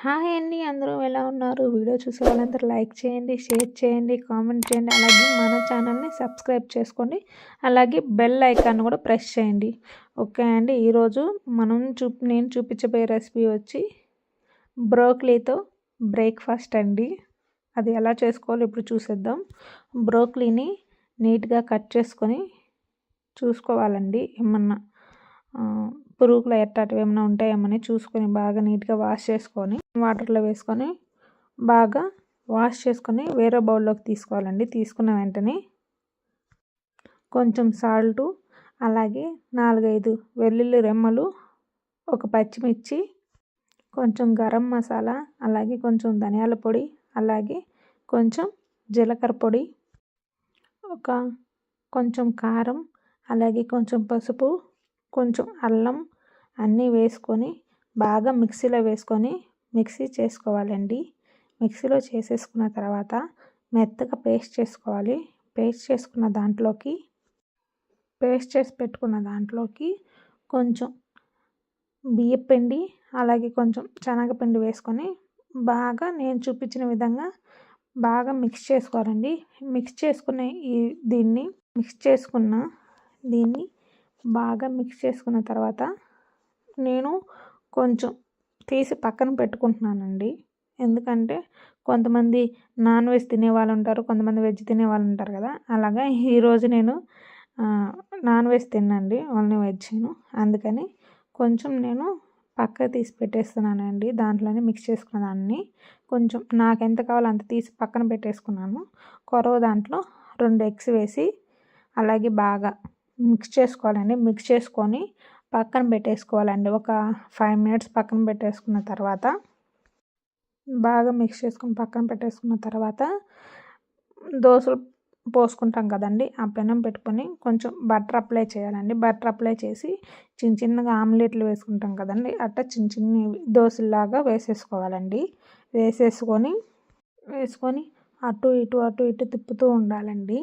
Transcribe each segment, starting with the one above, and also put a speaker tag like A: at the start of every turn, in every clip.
A: Hi అండి, అందరూ ఎలా ఉన్నారు? వీడియో చూసే వాళ్ళందరూ లైక్ చేయండి, షేర్ చేయండి, కామెంట్ చేయండి. అలాగే మన ఛానల్ని సబ్స్క్రైబ్ చేసుకోండి. అలాగే బెల్ ఐకాన్ కూడా ప్రెస్ చేయండి. ఓకే అండి, ఈరోజు నేను చూపించబోయే రెసిపీ వచ్చి బ్రోకలీతో బ్రేక్ఫాస్ట్ అండి. అది ఎలా చేసుకోవాలో ఇప్పుడు చూసేద్దాం. బ్రోకలీని నీట్గా కట్ చేసుకొని చూసుకోవాలండి. ఏమన్నా పురుగులు ఎట్టాటివి ఏమైనా ఉంటాయేమని చూసుకొని బాగా నీట్గా వాష్ చేసుకొని వాటర్లో వేసుకొని బాగా వాష్ చేసుకొని వేరే బౌల్లోకి తీసుకోవాలండి. తీసుకున్న వెంటనే కొంచెం సాల్టు, అలాగే 4-5 వెల్లుల్లి రెమ్మలు, ఒక పచ్చిమిర్చి, కొంచెం గరం మసాలా, అలాగే కొంచెం ధనియాల పొడి, అలాగే కొంచెం జీలకర్ర పొడి, కొంచెం కారం, అలాగే కొంచెం పసుపు, కొంచెం అల్లం అన్నీ వేసుకొని బాగా మిక్సీలో వేసుకొని మిక్సీ చేసుకోవాలండి. మిక్సీలో చేసేసుకున్న తర్వాత మెత్తగా పేస్ట్ చేసుకోవాలి. పేస్ట్ చేసి పెట్టుకున్న దాంట్లోకి కొంచెం బియ్యపిండి, అలాగే కొంచెం శనగపిండి వేసుకొని బాగా నేను చూపించిన విధంగా బాగా మిక్స్ చేసుకోవాలండి. దీన్ని బాగా మిక్స్ చేసుకున్న తర్వాత నేను కొంచెం తీసి పక్కన పెట్టుకుంటున్నానండి. ఎందుకంటే కొంతమంది నాన్ వెజ్ తినేవాళ్ళు ఉంటారు, కొంతమంది వెజ్ తినేవాళ్ళు ఉంటారు కదా. అలాగా ఈరోజు నేను నాన్ వెజ్ తినండి, ఓన్లీ వెజ్ను. అందుకని కొంచెం నేను పక్క తీసి పెట్టేస్తున్నానండి. దాంట్లోనే మిక్స్ చేసుకున్న దాన్ని కొంచెం నాకు ఎంత కావాలో అంత తీసి పక్కన పెట్టేసుకున్నాను. దాంట్లో 2 ఎగ్స్ వేసి అలాగే బాగా మిక్స్ చేసుకోవాలండి. మిక్స్ చేసుకొని పక్కన పెట్టేసుకోవాలండి. ఒక 5 మినిట్స్ పక్కన పెట్టేసుకున్న తర్వాత బాగా మిక్స్ చేసుకొని పక్కన పెట్టేసుకున్న తర్వాత దోశలు పోసుకుంటాం కదండి, ఆ పెనం పెట్టుకొని కొంచెం బటర్ అప్లై చేయాలండి. బటర్ అప్లై చేసి చిన్నగా ఆమ్లెట్లు వేసుకుంటాం కదండి, అట్లా చిన్న దోశలాగా వేసేసుకోవాలండి. వేసుకొని అటు ఇటు తిప్పుతూ ఉండాలండి.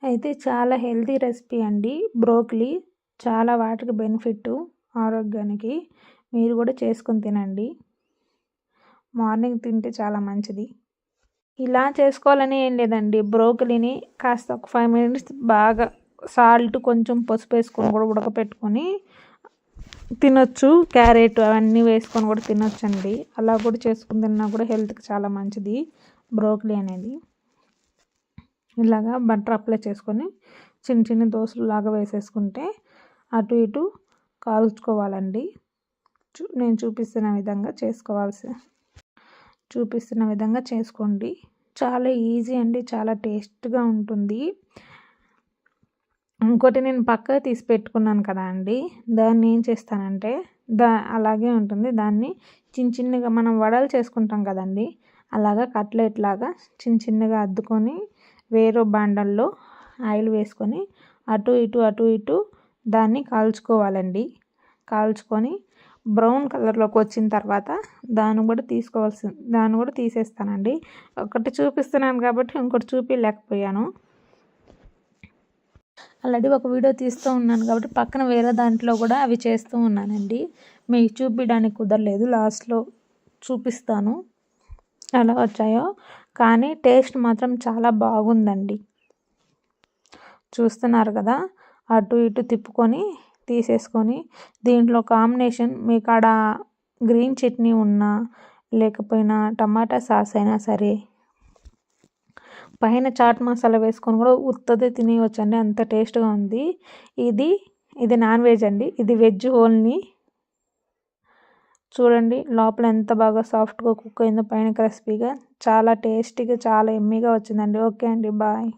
A: అయితే చాలా హెల్తీ రెసిపీ అండి బ్రోకలీ. చాలా వాటికి బెనిఫిట్ ఆరోగ్యానికి. మీరు కూడా చేసుకొని తినండి. మార్నింగ్ తింటే చాలా మంచిది. ఇలా చేసుకోవాలని ఏం లేదండి. బ్రోకలీని కాస్త ఒక 5 మినిట్స్ బాగా సాల్ట్, కొంచెం పసుపు వేసుకొని కూడా ఉడకపెట్టుకొని తినొచ్చు. క్యారెట్ అవన్నీ వేసుకొని కూడా తినొచ్చండి. అలా కూడా చేసుకుని తిన్నా కూడా హెల్త్కి చాలా మంచిది బ్రోకలీ అనేది. ఇలాగా బటర్ అప్లై చేసుకొని చిన్న దోశలు లాగా వేసేసుకుంటే అటు ఇటు కాల్చుకోవాలండి. నేను చూపిస్తున్న విధంగా చేసుకోండి. చాలా ఈజీ అండి, చాలా టేస్ట్గా ఉంటుంది. ఇంకోటి నేను పక్కకు తీసి పెట్టుకున్నాను కదా అండి, దాన్ని ఏం చేస్తానంటే అలాగే ఉంటుంది. దాన్ని చిన్నగా మనం వడలు చేసుకుంటాం కదండి, అలాగా కట్లెట్ లాగా చిన్నగా అద్దుకొని వేరే బాండల్లో ఆయిల్ వేసుకొని అటు ఇటు దాన్ని కాల్చుకోవాలండి. కాల్చుకొని బ్రౌన్ కలర్లోకి వచ్చిన తర్వాత దాన్ని కూడా తీసేస్తానండి. ఒకటి చూపిస్తున్నాను కాబట్టి ఇంకోటి చూపించలేకపోయాను. ఆల్రెడీ ఒక వీడియో తీస్తూ ఉన్నాను కాబట్టి పక్కన వేరే దాంట్లో కూడా అవి చేస్తూ ఉన్నానండి. మీకు చూపించడానికి కుదరలేదు, లాస్ట్లో చూపిస్తాను ఎలా వచ్చాయో. కానీ టేస్ట్ మాత్రం చాలా బాగుందండి. చూస్తున్నారు కదా, అటు ఇటు తిప్పుకొని తీసేసుకొని దీంట్లో కాంబినేషన్ మీ కాడ గ్రీన్ చట్నీ ఉన్నా లేకపోయినా టమాటా సాస్ అయినా సరే, పైన చాట్ మసాలా వేసుకొని కూడా ఉత్తదే తినేయవచ్చండి, అంత టేస్ట్గా ఉంది. ఇది నాన్ వెజ్ అండి, ఇది వెజ్ ఓన్లీ. చూడండి లోపల ఎంత బాగా సాఫ్ట్గా కుక్ అయిందో, పైన క్రిస్పీగా, చాలా టేస్టీగా, చాలా ఎమ్మీగా వచ్చిందండి. ఓకే అండి, బాయ్.